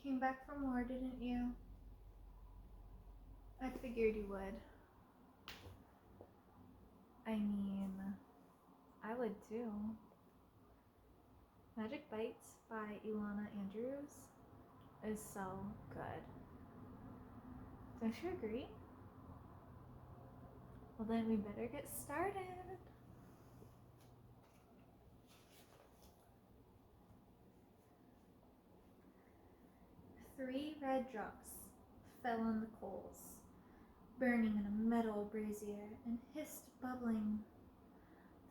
Came back from war, didn't you? I figured you would. I mean, I would too. Magic Bites by Ilona Andrews is so good. Don't you agree? Well, then we better get started. 3 red drops fell on the coals, burning in a metal brazier, and hissed, bubbling.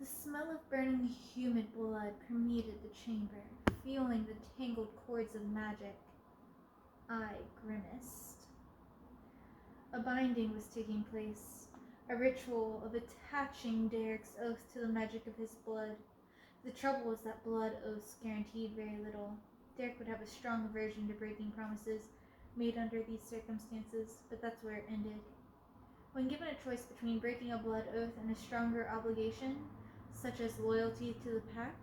The smell of burning humid blood permeated the chamber, feeling the tangled cords of magic. I grimaced. A binding was taking place, a ritual of attaching Derek's oath to the magic of his blood. The trouble was that blood oaths guaranteed very little. Derek would have a strong aversion to breaking promises made under these circumstances, but that's where it ended. When given a choice between breaking a blood oath and a stronger obligation, such as loyalty to the pack,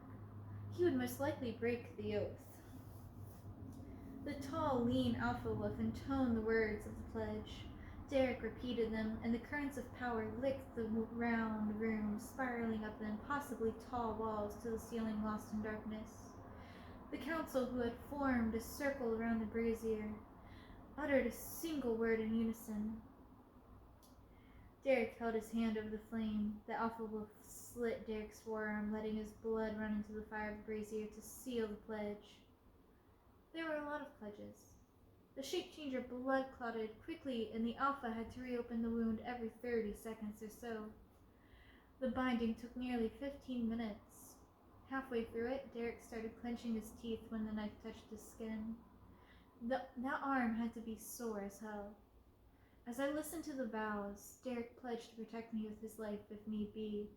he would most likely break the oath. The tall, lean alpha wolf intoned the words of the pledge. Derek repeated them, and the currents of power licked the round room, spiraling up the impossibly tall walls to the ceiling lost in darkness. The council, who had formed a circle around the brazier, uttered a single word in unison. Derek held his hand over the flame. The alpha wolf slit Derek's forearm, letting his blood run into the fire of the brazier to seal the pledge. There were a lot of pledges. The shape-changer blood clotted quickly, and the alpha had to reopen the wound every 30 seconds or so. The binding took nearly 15 minutes. Halfway through it, Derek started clenching his teeth when the knife touched his skin. That arm had to be sore as hell. As I listened to the vows, Derek pledged to protect me with his life if need be.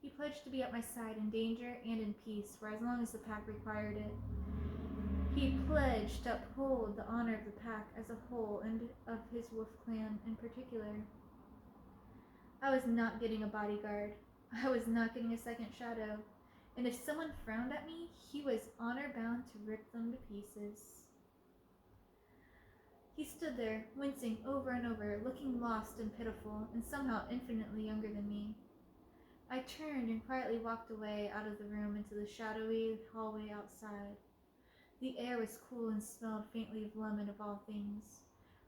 He pledged to be at my side in danger and in peace for as long as the pack required it. He pledged to uphold the honor of the pack as a whole and of his wolf clan in particular. I was not getting a bodyguard. I was not getting a second shadow. And if someone frowned at me, he was honor-bound to rip them to pieces. He stood there, wincing over and over, looking lost and pitiful, and somehow infinitely younger than me. I turned and quietly walked away out of the room into the shadowy hallway outside. The air was cool and smelled faintly of lemon of all things.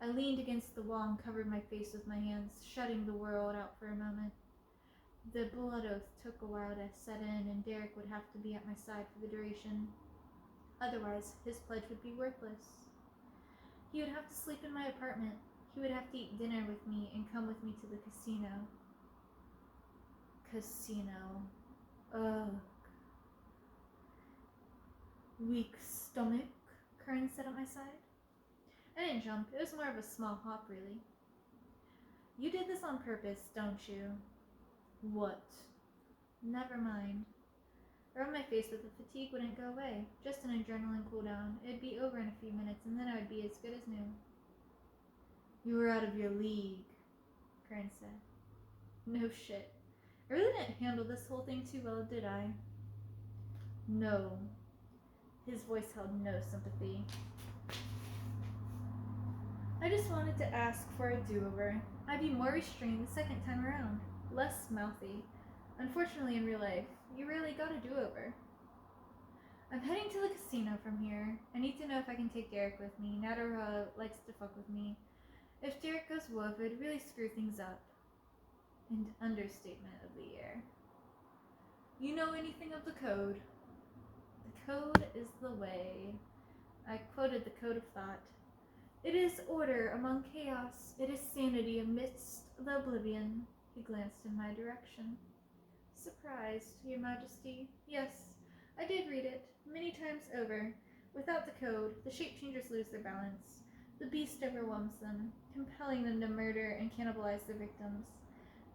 I leaned against the wall and covered my face with my hands, shutting the world out for a moment. The blood oath took a while to set in, and Derek would have to be at my side for the duration. Otherwise, his pledge would be worthless. He would have to sleep in my apartment. He would have to eat dinner with me and come with me to the casino. Casino. Ugh. Weak stomach, Kern said at my side. I didn't jump. It was more of a small hop, really. You did this on purpose, don't you? What? Never mind. I rubbed my face, but the fatigue wouldn't go away. Just an adrenaline cooldown. It'd be over in a few minutes, and then I would be as good as new. You were out of your league, Kern said. No shit. I really didn't handle this whole thing too well, did I? No. His voice held no sympathy. I just wanted to ask for a do-over. I'd be more restrained the second time around. Less mouthy. Unfortunately, in real life, you really got a do-over. I'm heading to the casino from here. I need to know if I can take Derek with me. Natara likes to fuck with me. If Derek goes wolf, it'd really screw things up. An understatement of the year. You know anything of the code? The code is the way. I quoted the code of thought. It is order among chaos. It is sanity amidst the oblivion. He glanced in my direction. Surprised, Your Majesty. Yes, I did read it, many times over. Without the code, the shape-changers lose their balance. The beast overwhelms them, compelling them to murder and cannibalize their victims.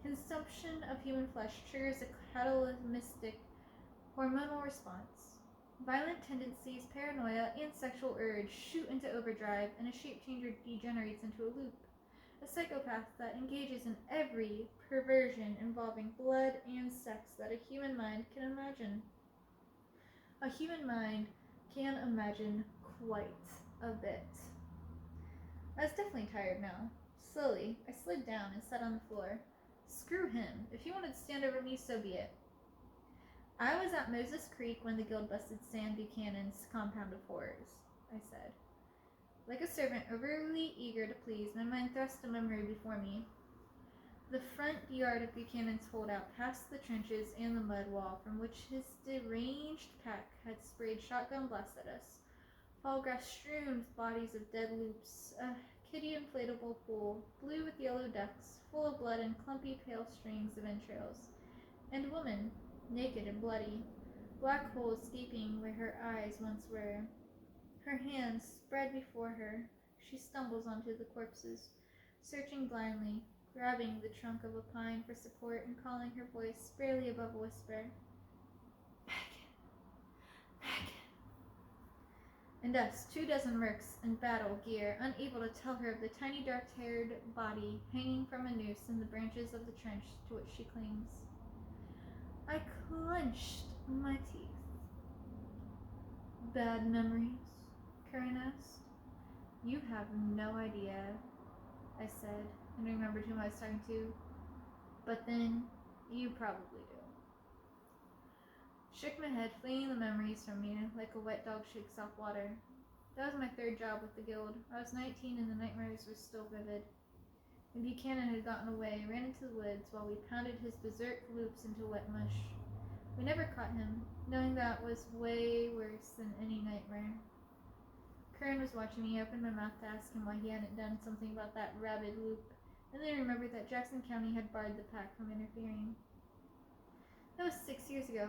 Consumption of human flesh triggers a catalytic hormonal response. Violent tendencies, paranoia, and sexual urge shoot into overdrive, and a shape-changer degenerates into a loop. A psychopath that engages in every perversion involving blood and sex that a human mind can imagine. A human mind can imagine quite a bit. I was definitely tired now. Slowly, I slid down and sat on the floor. Screw him. If he wanted to stand over me, so be it. I was at Moses Creek when the guild busted Sam Buchanan's compound of horrors, I said. Like a servant overly eager to please, my mind thrust a memory before me. The front yard of Buchanan's holdout, past the trenches and the mud wall from which his deranged pack had sprayed shotgun blasts at us. Fall grass strewn with bodies of dead loops, a kiddie inflatable pool, blue with yellow ducks, full of blood and clumpy pale strings of entrails, and a woman, naked and bloody, black holes gaping where her eyes once were. Her hands spread before her, she stumbles onto the corpses, searching blindly, grabbing the trunk of a pine for support and calling her voice barely above a whisper. Megan! Megan! And us, 24 mercs in battle gear, unable to tell her of the tiny dark-haired body hanging from a noose in the branches of the trench to which she clings. I clenched my teeth. Bad memories? Curran asked. You have no idea, I said, and remembered whom I was talking to. But then, you probably do. Shook my head, fleeing the memories from me like a wet dog shakes off water. That was my third job with the guild. I was 19 and the nightmares were still vivid. And Buchanan had gotten away, ran into the woods while we pounded his berserk loops into wet mush. We never caught him, knowing that was way worse than any nightmare. Curran was watching me, open my mouth to ask him why he hadn't done something about that rabid loop, and then remembered that Jackson County had barred the pack from interfering. That was 6 years ago.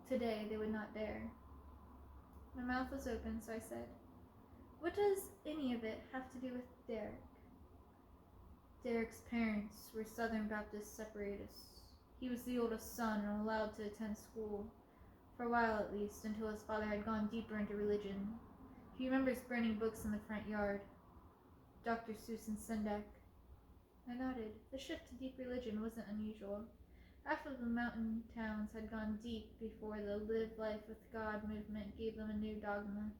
Today they would not dare. My mouth was open, so I said, what does any of it have to do with Derek? Derek's parents were Southern Baptist separatists. He was the oldest son and allowed to attend school, for a while at least, until his father had gone deeper into religion. He remembers burning books in the front yard. Dr. Seuss and Sendak. I nodded. The shift to deep religion wasn't unusual. Half of the mountain towns had gone deep before the Live Life with God movement gave them a new dogma.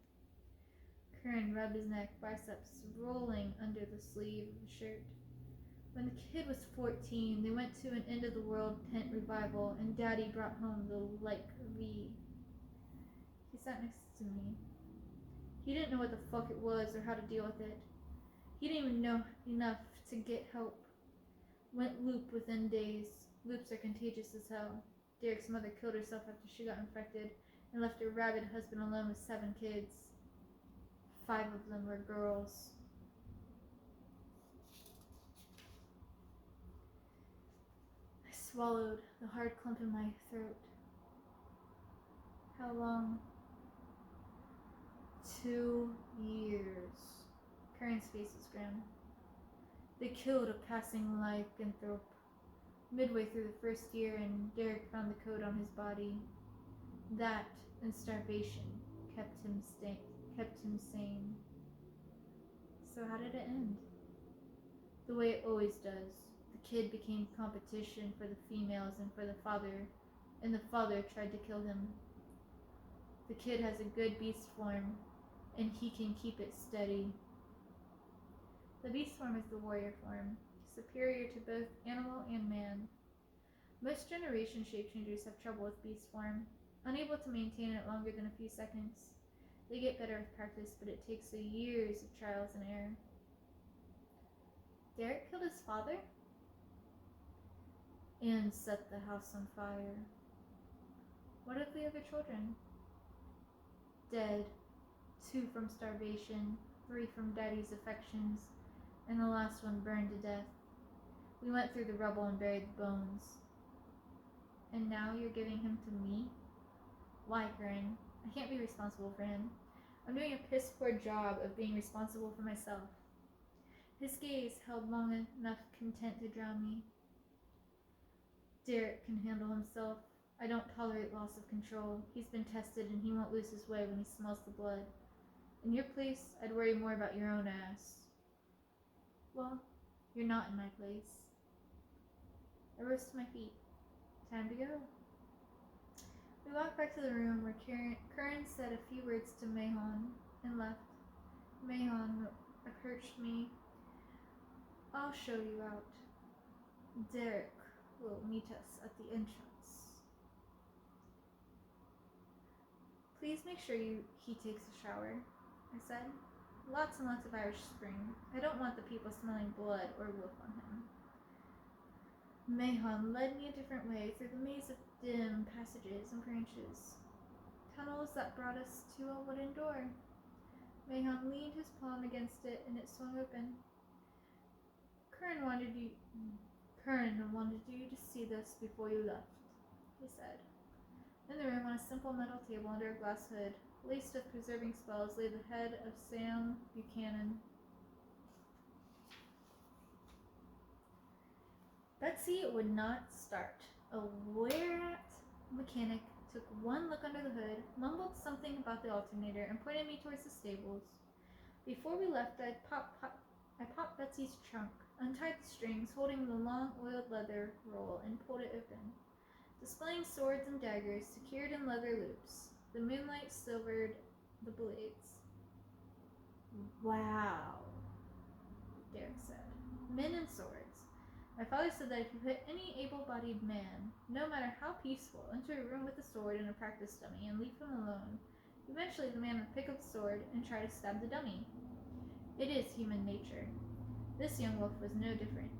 Curran rubbed his neck, biceps rolling under the sleeve of the shirt. When the kid was 14, they went to an end-of-the-world tent revival, and Daddy brought home the Like V. He sat next to me. He didn't know what the fuck it was or how to deal with it. He didn't even know enough to get help. Went loop within days. Loops are contagious as hell. Derek's mother killed herself after she got infected and left her rabid husband alone with 7 kids. 5 of them were girls. I swallowed, the hard clump in my throat. How long? 2 years. Curran's face was grim. They killed a passing lycanthrope midway through the first year, and Derek found the code on his body. That and starvation kept him sane. So how did it end? The way it always does. The kid became competition for the females and for the father, and the father tried to kill him. The kid has a good beast form, and he can keep it steady. The beast form is the warrior form, superior to both animal and man. Most generation shape-changers have trouble with beast form, unable to maintain it longer than a few seconds. They get better with practice, but it takes years of trials and error. Derek killed his father? And set the house on fire. What of the other children? Dead. 2 from starvation, 3 from Daddy's affections, and the last one burned to death. We went through the rubble and buried the bones. And now you're giving him to me? Why, Curran? I can't be responsible for him. I'm doing a piss-poor job of being responsible for myself. His gaze held long enough content to drown me. Derek can handle himself. I don't tolerate loss of control. He's been tested and he won't lose his way when he smells the blood. In your place, I'd worry more about your own ass. Well, you're not in my place. I rose to my feet. Time to go. We walked back to the room where Curran said a few words to Mahon and left. Mahon approached me. I'll show you out. Derek will meet us at the entrance. Please make sure he takes a shower, I said. Lots and lots of Irish Spring. I don't want the people smelling blood or wolf on him. Mahon led me a different way through the maze of dim passages and branches. Tunnels that brought us to a wooden door. Mahon leaned his palm against it and it swung open. Curran wanted you to see this before you left, he said. In the room, on a simple metal table under a glass hood, laced with preserving spells, lay the head of Sam Buchanan. Betsy would not start. A whereat mechanic took one look under the hood, mumbled something about the alternator, and pointed me towards the stables. Before we left, I popped Betsy's trunk, untied the strings holding the long oiled leather roll, and pulled it open. Displaying swords and daggers secured in leather loops, the moonlight silvered the blades. Wow, Derek said. Men and swords. My father said that if you put any able-bodied man, no matter how peaceful, into a room with a sword and a practice dummy and leave him alone, eventually the man would pick up the sword and try to stab the dummy. It is human nature. This young wolf was no different.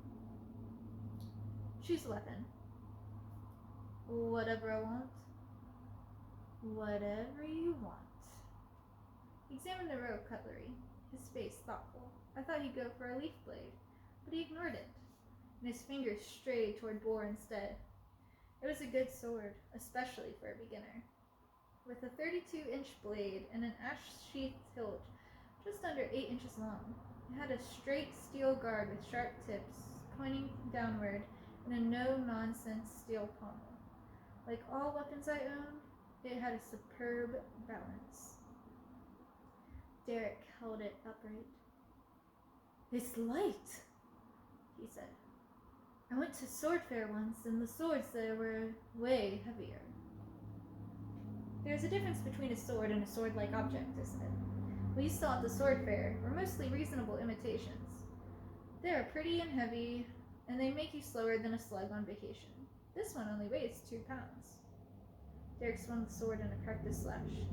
Choose a weapon. Whatever I want. Whatever you want. He examined the row of cutlery, his face thoughtful. I thought he'd go for a leaf blade, but he ignored it, and his fingers strayed toward boar instead. It was a good sword, especially for a beginner. With a 32-inch blade and an ash-sheathed hilt just under 8 inches long, it had a straight steel guard with sharp tips pointing downward and a no-nonsense steel pommel. Like all weapons I owned, it had a superb balance. Derek held it upright. It's light, he said. I went to sword fair once, and the swords there were way heavier. There's a difference between a sword and a sword-like object, I said. What you saw at the sword fair were mostly reasonable imitations. They are pretty and heavy, and they make you slower than a slug on vacation. This one only weighs 2 pounds. Derek swung the sword in a practice slash.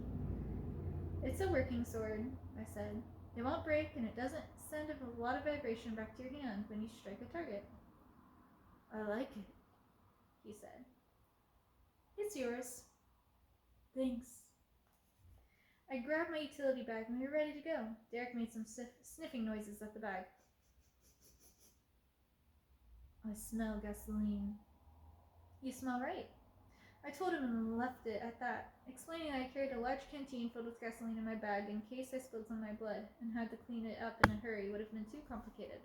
It's a working sword, I said. It won't break, and it doesn't send a lot of vibration back to your hand when you strike a target. I like it, he said. It's yours. Thanks. I grabbed my utility bag and we were ready to go. Derek made some sniffing noises at the bag. I smell gasoline. You smell right. I told him and left it at that, explaining that I carried a large canteen filled with gasoline in my bag in case I spilled some of my blood, and had to clean it up in a hurry would have been too complicated.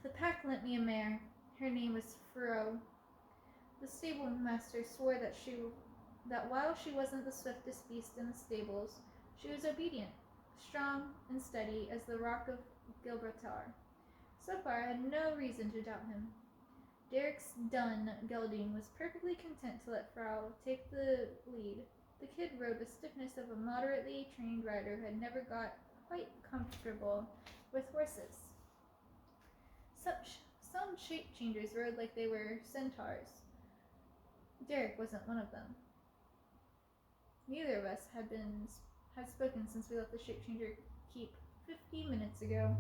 The pack lent me a mare. Her name was Furrow. The stable master swore that while she wasn't the swiftest beast in the stables, she was obedient, strong and steady as the rock of Gibraltar. So far, I had no reason to doubt him. Derek's dun gelding was perfectly content to let Frau take the lead. The kid rode with stiffness of a moderately trained rider who had never got quite comfortable with horses. Some shape changers rode like they were centaurs. Derek wasn't one of them. Neither of us had spoken since we left the shape changer keep 50 minutes ago.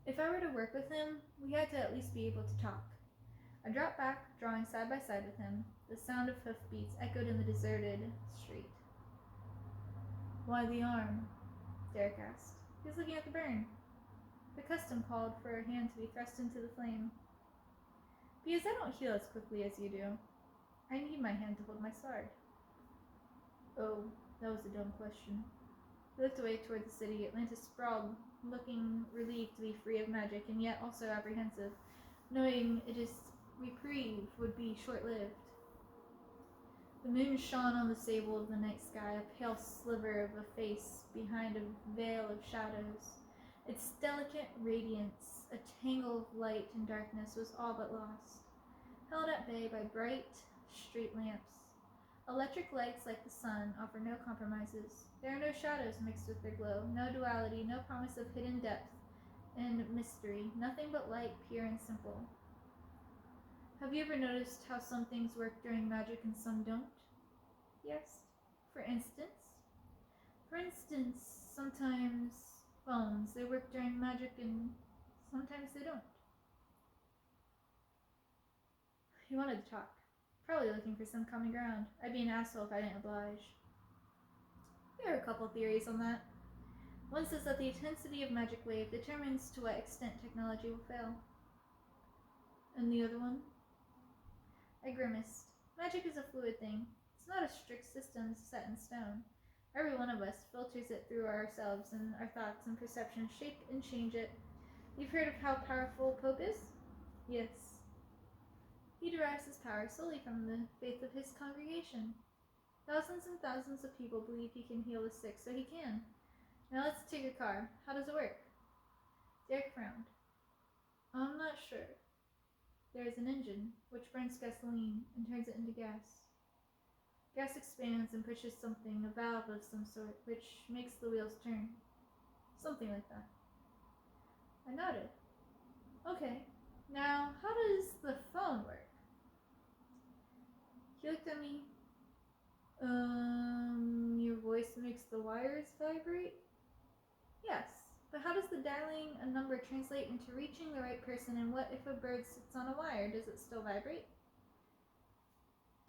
If I were to work with him, we had to at least be able to talk. I dropped back, drawing side by side with him. The sound of hoofbeats echoed in the deserted street. Why the arm? Derek asked. He was looking at the burn. The custom called for a hand to be thrust into the flame. Because I don't heal as quickly as you do. I need my hand to hold my sword. Oh, that was a dumb question. He looked away toward the city. Atlantis sprawled, looking relieved to be free of magic, and yet also apprehensive, knowing its reprieve would be short-lived. The moon shone on the sable of the night sky, a pale sliver of a face behind a veil of shadows. Its delicate radiance, a tangle of light and darkness, was all but lost, held at bay by bright street lamps. Electric lights like the sun offer no compromises. There are no shadows mixed with their glow, no duality, no promise of hidden depth and mystery, nothing but light, pure and simple. Have you ever noticed how some things work during magic and some don't? Yes. For instance, sometimes phones, they work during magic and sometimes they don't. He wanted to talk, probably looking for some common ground. I'd be an asshole if I didn't oblige. There are a couple theories on that. One says that the intensity of magic wave determines to what extent technology will fail. And the other one? I grimaced. Magic is a fluid thing. It's not a strict system set in stone. Every one of us filters it through ourselves, and our thoughts and perceptions shape and change it. You've heard of how powerful Pope is? Yes. He derives his power solely from the faith of his congregation. Thousands and thousands of people believe he can heal the sick, so he can. Now let's take a car. How does it work? Derek frowned. I'm not sure. There is an engine, which burns gasoline and turns it into gas. Gas expands and pushes something, a valve of some sort, which makes the wheels turn. Something like that. I nodded. Okay, now how does the phone work? He looked at me. Your voice makes the wires vibrate? Yes, but how does the dialing a number translate into reaching the right person, and what if a bird sits on a wire? Does it still vibrate?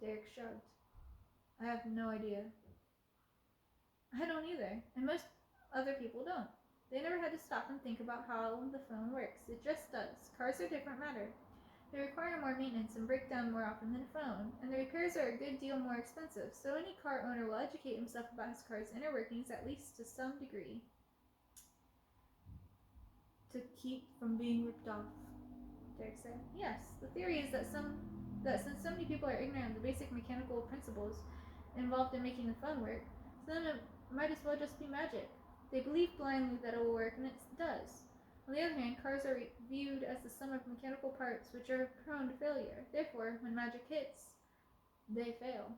Derek shrugged. I have no idea. I don't either, and most other people don't. They never had to stop and think about how the phone works. It just does. Cars are different matter. They require more maintenance and break down more often than a phone, and the repairs are a good deal more expensive, so any car owner will educate himself about his car's inner workings at least to some degree. To keep from being ripped off, Derek said. Yes, the theory is that since so many people are ignorant of the basic mechanical principles involved in making the phone work, so then it might as well just be magic. They believe blindly that it will work, and it does. On the other hand, cars are viewed as the sum of mechanical parts which are prone to failure. Therefore, when magic hits, they fail.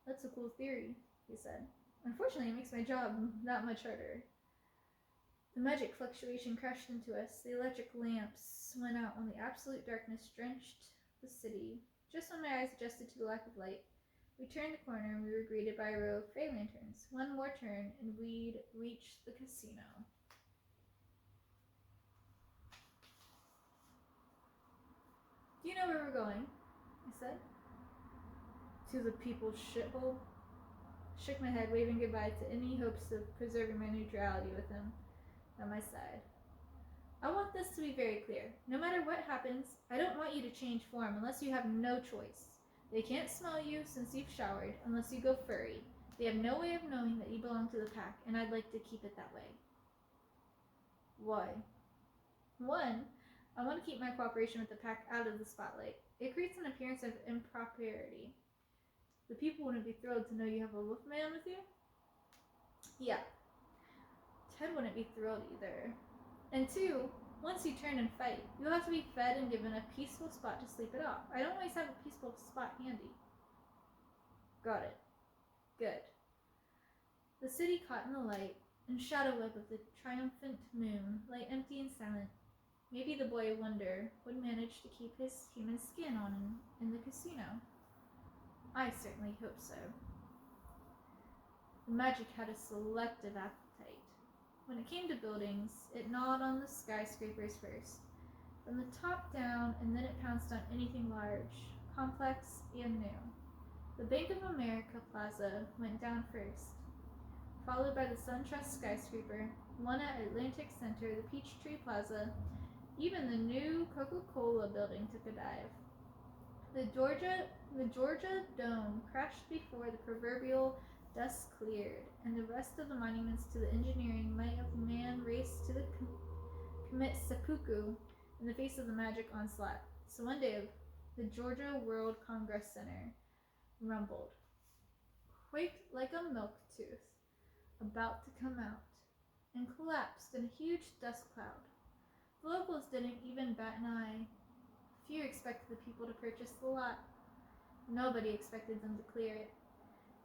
That's a cool theory, he said. Unfortunately, it makes my job that much harder. The magic fluctuation crashed into us. The electric lamps went out on the absolute darkness drenched the city. Just when my eyes adjusted to the lack of light, we turned a corner and we were greeted by a row of fey lanterns. One more turn and we'd reach the casino. Do you know where we're going? I said. To the people's shithole. Shook my head, waving goodbye to any hopes of preserving my neutrality with him at my side. I want this to be very clear. No matter what happens, I don't want you to change form unless you have no choice. They can't smell you since you've showered unless you go furry. They have no way of knowing that you belong to the pack, and I'd like to keep it that way. Why? One, I want to keep my cooperation with the pack out of the spotlight. It creates an appearance of impropriety. The people wouldn't be thrilled to know you have a wolf man with you. Yeah. Ted wouldn't be thrilled either. And two, once you turn and fight, you'll have to be fed and given a peaceful spot to sleep it off. I don't always have a peaceful spot handy. Got it. Good. The city caught in the light and shadow web of the triumphant moon lay empty and silent. Maybe the boy wonder would manage to keep his human skin on in the casino. I certainly hope so. The magic had a selective appetite. When it came to buildings, it gnawed on the skyscrapers first, from the top down, and then it pounced on anything large, complex, and new. The Bank of America Plaza went down first, followed by the SunTrust skyscraper, one at Atlantic Center, the Peachtree Plaza. Even the new Coca-Cola building took a dive. The Georgia Dome crashed before the proverbial dust cleared, and the rest of the monuments to the engineering might of man raced to commit seppuku in the face of the magic onslaught. So one day, the Georgia World Congress Center rumbled, quaked like a milk tooth, about to come out, and collapsed in a huge dust cloud. The locals didn't even bat an eye. Few expected the people to purchase the lot. Nobody expected them to clear it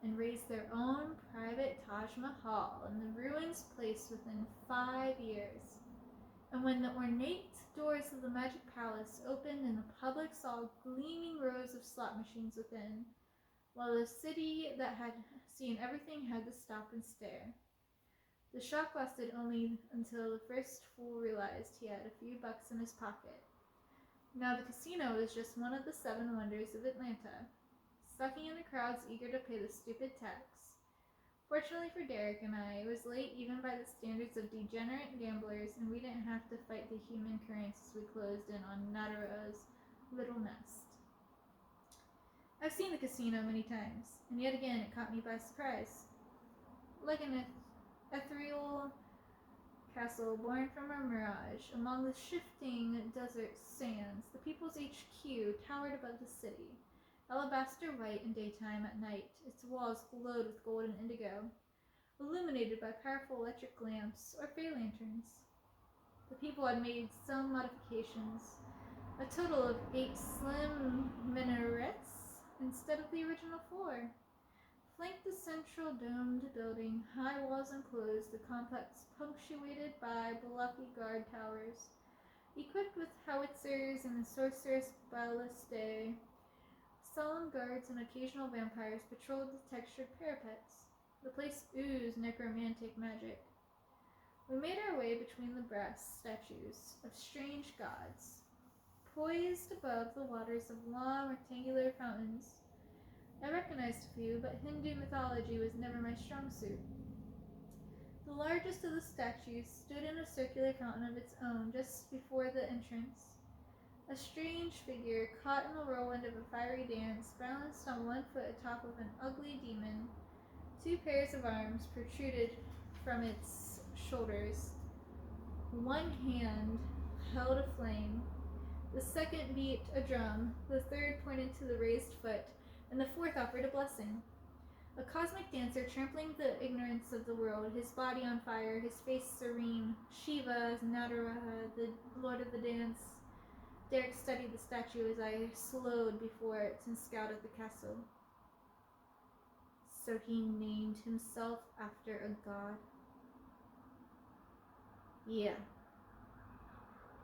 and raise their own private Taj Mahal in the ruins place within 5 years. And when the ornate doors of the magic palace opened and the public saw gleaming rows of slot machines within, while the city that had seen everything had to stop and stare. The shock lasted only until the first fool realized he had a few bucks in his pocket. Now the casino was just one of the 7 wonders of Atlanta, sucking in the crowds eager to pay the stupid tax. Fortunately for Derek and I, it was late even by the standards of degenerate gamblers, and we didn't have to fight the human currents as we closed in on Natara's little nest. I've seen the casino many times, and yet again it caught me by surprise. Like an ethereal castle born from a mirage among the shifting desert sands, the People's HQ towered above the city, alabaster white in daytime. At night, its walls glowed with gold and indigo, illuminated by powerful electric lamps or fey lanterns. The people had made some modifications, a total of 8 slim minarets instead of the original 4. Flanked the central domed building, high walls enclosed the complex, punctuated by bluffy guard towers. Equipped with howitzers and sorcerous ballistae, solemn guards and occasional vampires patrolled the textured parapets. The place oozed necromantic magic. We made our way between the brass statues of strange gods, poised above the waters of long rectangular fountains. I recognized a few, but Hindu mythology was never my strong suit. The largest of the statues stood in a circular fountain of its own just before the entrance. A strange figure, caught in the whirlwind of a fiery dance, balanced on one foot atop of an ugly demon. 2 pairs of arms protruded from its shoulders. One hand held a flame, the second beat a drum, the third pointed to the raised foot, and the fourth offered a blessing. A cosmic dancer trampling the ignorance of the world, his body on fire, his face serene. Shiva, Natara, the lord of the dance. Derek studied the statue as I slowed before it and scowled at the castle. So he named himself after a god? Yeah.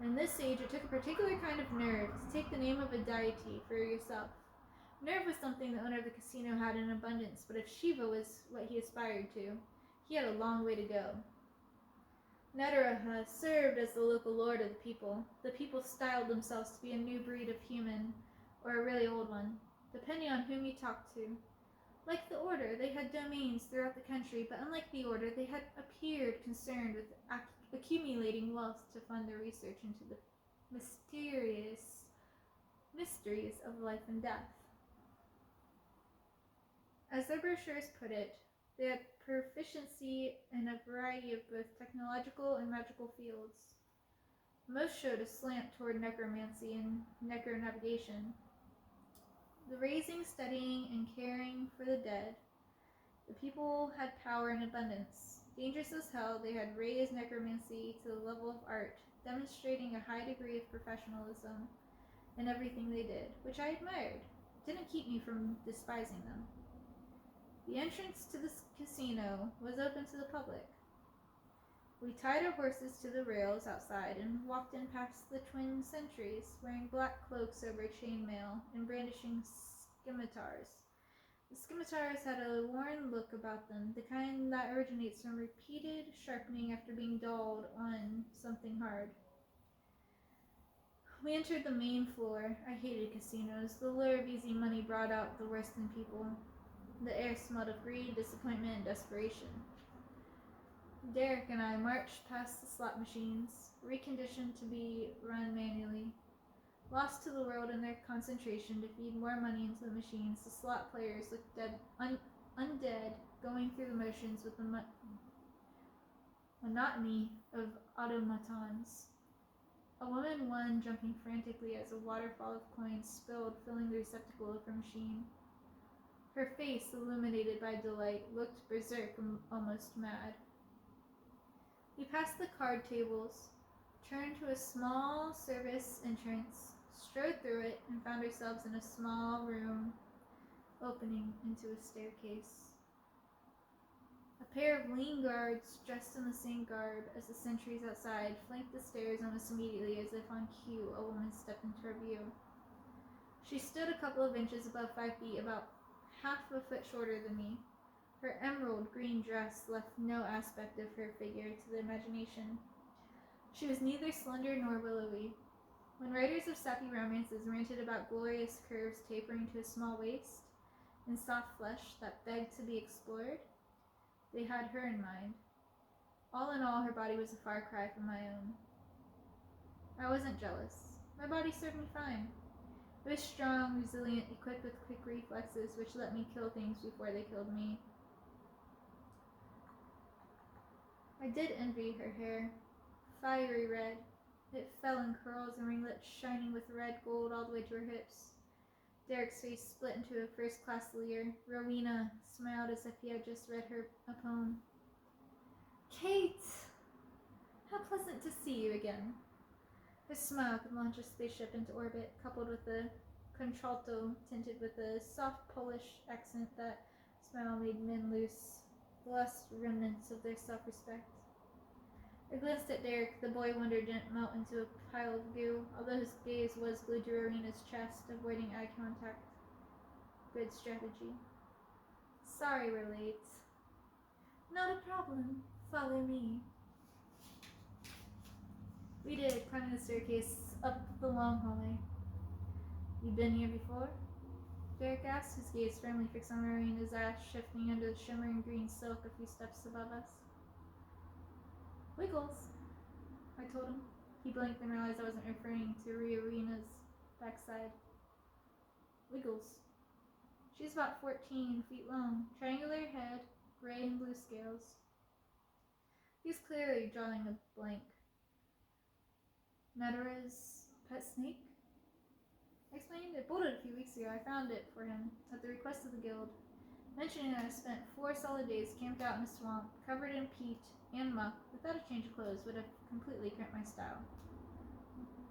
In this age, it took a particular kind of nerve to take the name of a deity for yourself. Nerve was something the owner of the casino had in abundance, but if Shiva was what he aspired to, he had a long way to go. Natara served as the local lord of the people. The people styled themselves to be a new breed of human, or a really old one, depending on whom you talked to. Like the Order, they had domains throughout the country, but unlike the Order, they had appeared concerned with accumulating wealth to fund their research into the mysterious mysteries of life and death. As their brochures put it, they had proficiency in a variety of both technological and magical fields. Most showed a slant toward necromancy and necronavigation. The raising, studying, and caring for the dead. The people had power in abundance. Dangerous as hell, they had raised necromancy to the level of art, demonstrating a high degree of professionalism in everything they did, which I admired. It didn't keep me from despising them. The entrance to the casino was open to the public. We tied our horses to the rails outside and walked in past the twin sentries, wearing black cloaks over chainmail and brandishing scimitars. The scimitars had a worn look about them, the kind that originates from repeated sharpening after being dulled on something hard. We entered the main floor. I hated casinos. The lure of easy money brought out the worst in people. The air smelled of greed, disappointment, and desperation. Derek and I marched past the slot machines, reconditioned to be run manually. Lost to the world in their concentration to feed more money into the machines, the slot players looked undead, going through the motions with the monotony of automatons. A woman won, jumping frantically as a waterfall of coins spilled, filling the receptacle of her machine. Her face, illuminated by delight, looked berserk and almost mad. We passed the card tables, turned to a small service entrance, strode through it, and found ourselves in a small room opening into a staircase. A pair of lean guards, dressed in the same garb as the sentries outside, flanked the stairs almost immediately. As if on cue, a woman stepped into her view. She stood a couple of inches above 5 feet, about half a foot shorter than me. Her emerald green dress left no aspect of her figure to the imagination. She was neither slender nor willowy. When writers of sappy romances ranted about glorious curves tapering to a small waist and soft flesh that begged to be explored, they had her in mind. All in all, her body was a far cry from my own. I wasn't jealous. My body served me fine. It was strong, resilient, equipped with quick reflexes which let me kill things before they killed me. I did envy her hair. Fiery red. It fell in curls and ringlets shining with red gold all the way to her hips. Derek's face split into a first-class leer. Rowena smiled as if he had just read her a poem. Kate! How pleasant to see you again. Her smile could launch a spaceship into orbit, coupled with a contralto tinted with a soft Polish accent. That smile made men lose the last remnants of their self-respect. I glanced at Derek. The boy wonder didn't melt into a pile of goo, although his gaze was glued to Rowena's chest, avoiding eye contact. Good strategy. Sorry we're late. Not a problem. Follow me. We did, climbing the staircase up the long hallway. You been here before? Derek asked, his gaze firmly fixed on Rowena's ass, shifting under the shimmering green silk a few steps above us. Wiggles, I told him. He blinked and realized I wasn't referring to Rowena's backside. Wiggles. She's about 14 feet long, triangular head, gray and blue scales. He was clearly drawing a blank. Natara's pet snake? I explained. It bolted a few weeks ago. I found it for him at the request of the guild. Mentioning that I spent 4 solid days camped out in a swamp, covered in peat and muck, without a change of clothes, would have completely cramped my style.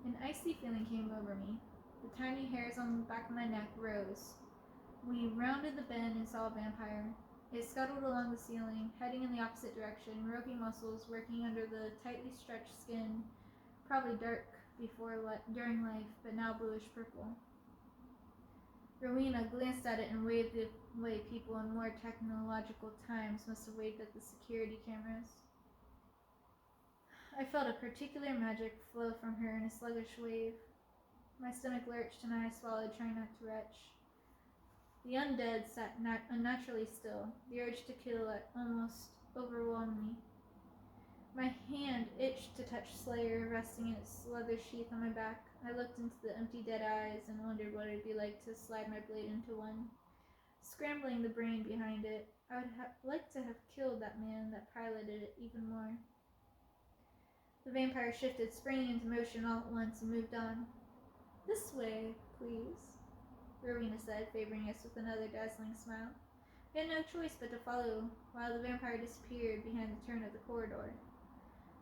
An icy feeling came over me. The tiny hairs on the back of my neck rose. We rounded the bend and saw a vampire. It scuttled along the ceiling, heading in the opposite direction, ropey muscles working under the tightly stretched skin, probably dark during life, but now bluish-purple. Rowena glanced at it and waved the way people in more technological times must have waved at the security cameras. I felt a particular magic flow from her in a sluggish wave. My stomach lurched and I swallowed, trying not to retch. The undead sat unnaturally still. The urge to kill almost overwhelmed me. My hand itched to touch Slayer, resting in its leather sheath on my back. I looked into the empty dead eyes and wondered what it would be like to slide my blade into one. Scrambling the brain behind it, I would like to have killed that man that piloted it even more. The vampire shifted, springing into motion all at once, and moved on. This way, please, Rowena said, favoring us with another dazzling smile. We had no choice but to follow while the vampire disappeared behind the turn of the corridor.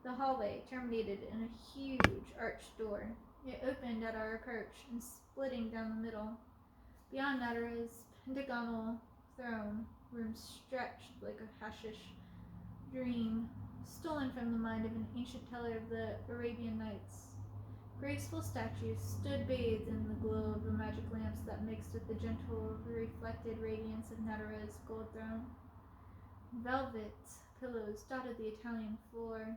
The hallway terminated in a huge arched door. It opened at our approach and splitting down the middle. Beyond Natara's pentagonal throne room stretched like a hashish dream, stolen from the mind of an ancient teller of the Arabian Nights. Graceful statues stood bathed in the glow of the magic lamps that mixed with the gentle, reflected radiance of Natara's gold throne. Velvet pillows dotted the Italian floor,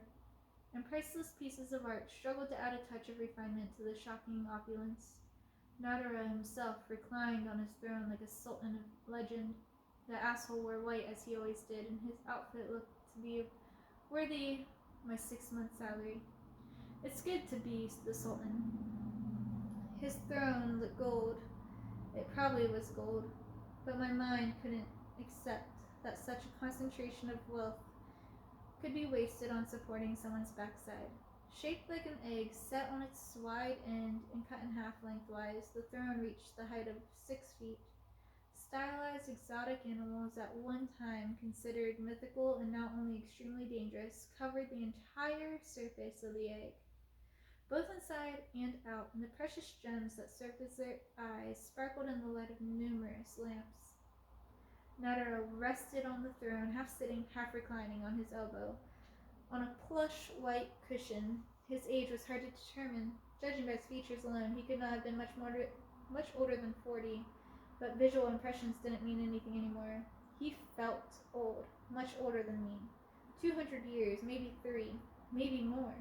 and priceless pieces of art struggled to add a touch of refinement to the shocking opulence. Natara himself reclined on his throne like a sultan of legend. The asshole wore white as he always did, and his outfit looked to be worthy my 6-month salary. It's good to be the sultan. His throne looked gold. It probably was gold, but my mind couldn't accept that such a concentration of wealth could be wasted on supporting someone's backside. Shaped like an egg, set on its wide end and cut in half lengthwise, the throne reached the height of 6 feet. Stylized exotic animals, at one time considered mythical and now only extremely dangerous, covered the entire surface of the egg, both inside and out, and the precious gems that served as their eyes sparkled in the light of numerous lamps. Natara rested on the throne, half sitting, half reclining on his elbow. On a plush white cushion. His age was hard to determine. Judging by his features alone, he could not have been much older than 40, but visual impressions didn't mean anything anymore. He felt old, much older than me. 200 years, maybe 3, maybe more.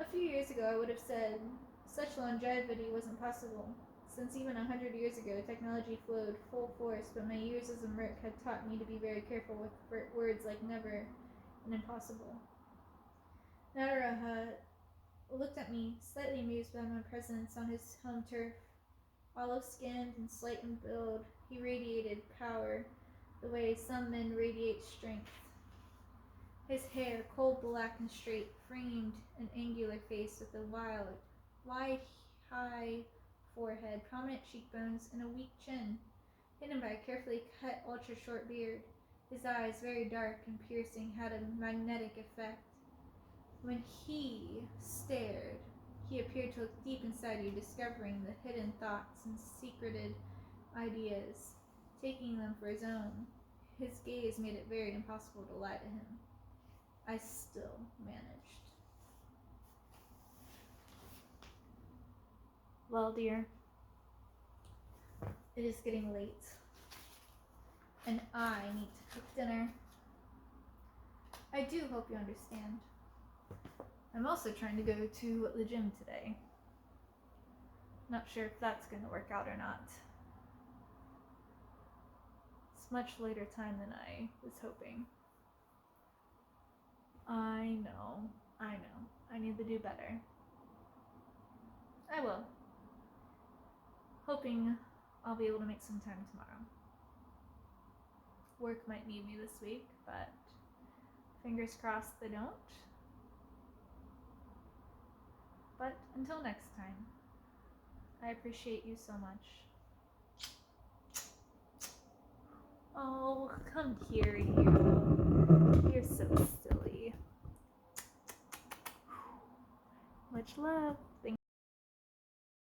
A few years ago, I would have said such longevity wasn't possible, since even 100 years ago, technology flowed full force, but my years as a merc had taught me to be very careful with words like never and impossible. Natara looked at me, slightly amused by my presence on his home turf. Olive-skinned and slight in build, he radiated power, the way some men radiate strength. His hair, coal black and straight, framed an angular face with a wide, high forehead, prominent cheekbones, and a weak chin, hidden by a carefully cut, ultra-short beard. His eyes, very dark and piercing, had a magnetic effect. When he stared, he appeared to look deep inside you, discovering the hidden thoughts and secreted ideas, taking them for his own. His gaze made it very impossible to lie to him. I still managed. Well, dear, it is getting late, and I need to cook dinner. I do hope you understand. I'm also trying to go to the gym today. Not sure if that's going to work out or not. It's much later time than I was hoping. I know. I need to do better. I will. Hoping I'll be able to make some time tomorrow. Work might need me this week, but fingers crossed they don't. But until next time, I appreciate you so much. Oh, come here, you. You're so silly. Much love. Thank